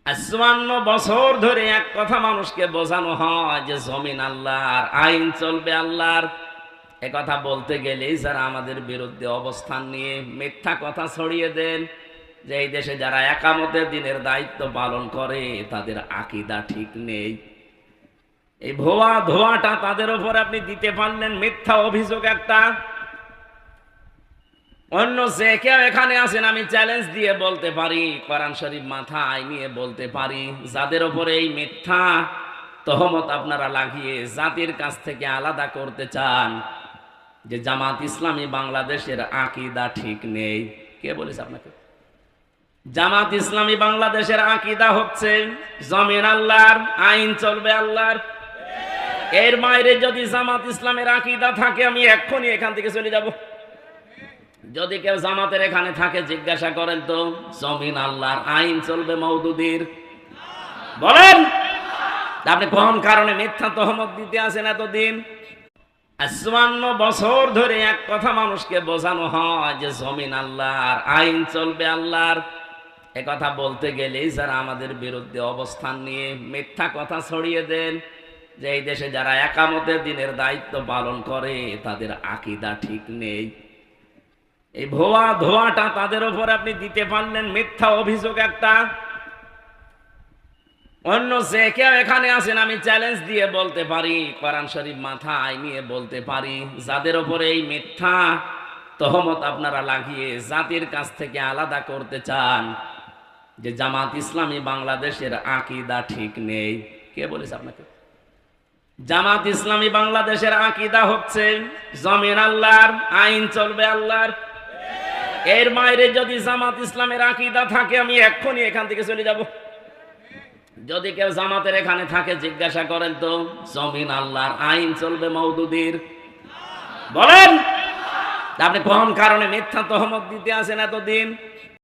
৫৫ বছর ধরে এক কথা মানুষকে বোঝানো হয় যে জমিন আল্লাহর, আইন চলবে আল্লাহর। এ কথা বলতে গেলেই যারা আমাদের বিরুদ্ধে অবস্থান নিয়ে মিথ্যা কথা ছড়িয়ে দেন যে এই দেশে যারা একামতের দিনের দায়িত্ব পালন করে তাদের আকীদা ঠিক নেই, এই ভুয়া ধোঁয়াটা তাদের উপর আপনি দিতে পারলেন। মিথ্যা অভিযোগ একটা। অন্য যে কেউ এখানে আছেন আমি চ্যালেঞ্জ দিয়ে বলতে পারি, কোরআন শরীফ মাথায় নিয়ে বলতে পারি, যাদের উপরে এই মিথ্যা তহমত আপনারা লাগিয়ে জাতির কাছ থেকে আলাদা করতে চান যে জামাত ইসলামী বাংলাদেশের আকীদা ঠিক নেই। কে বলেছে আপনাকে? জামাত ইসলামী বাংলাদেশের আকীদা হচ্ছে জমিন আল্লাহর, আইন চলবে আল্লাহর। এর বাইরে যদি জামাত ইসলামের আকীদা থাকে আমি এক্ষুনি এখান থেকে চলে যাব। যদি কেউ জামাতের এখানে থাকে জিজ্ঞাসা করেন তো, জমিন আল্লাহর, আইন চলবে মওদুদির, বলেন। আপনি কোন কারণে মিথ্যা তহমত দিতে আছেন এতদিন? ৫৫ বছর ধরে এক কথা মানুষকে বোঝানো হয় যে জমিন আল্লাহর, আইন চলবে আল্লাহর। এ কথা বলতে গেলেই যারা আমাদের বিরুদ্ধে অবস্থান নিয়ে মিথ্যা কথা ছড়িয়ে দেন যে এই দেশে যারা একামতের দিনের দায়িত্ব পালন করে তাদের আকীদা ঠিক নেই, এই ভুয়া ধোঁয়াটা তাদের উপর আপনি দিতে পারলেন। মিথ্যা অভিযোগ একটা। অন্য যে কেউ এখানে আছেন আমি চ্যালেঞ্জ দিয়ে বলতে পারি, কোরআন শরীফ মাথায় নিয়ে বলতে পারি, যাদের উপরে এই মিথ্যা তহমত আপনারা লাগিয়ে জাতির কাছ থেকে আলাদা করতে চান যে জামাত ইসলামী বাংলাদেশের আকীদা ঠিক নেই। কে বলেছে আপনাকে? জামাত ইসলামী বাংলাদেশের আকীদা হচ্ছে জমিন আল্লাহর, আইন চলবে আল্লাহর। এর বাইরে যদি জামাত ইসলামের আকীদা থাকে আমি এক্ষুনি এখান থেকে চলে যাব। যদি কেউ জামাতের এখানে থাকে জিজ্ঞাসা করেন তো, জমিন আল্লাহর, আইন চলবে মওদুদির, বলেন। আপনি কোন কারণে মিথ্যা তহমত দিতে আছেন এতদিন?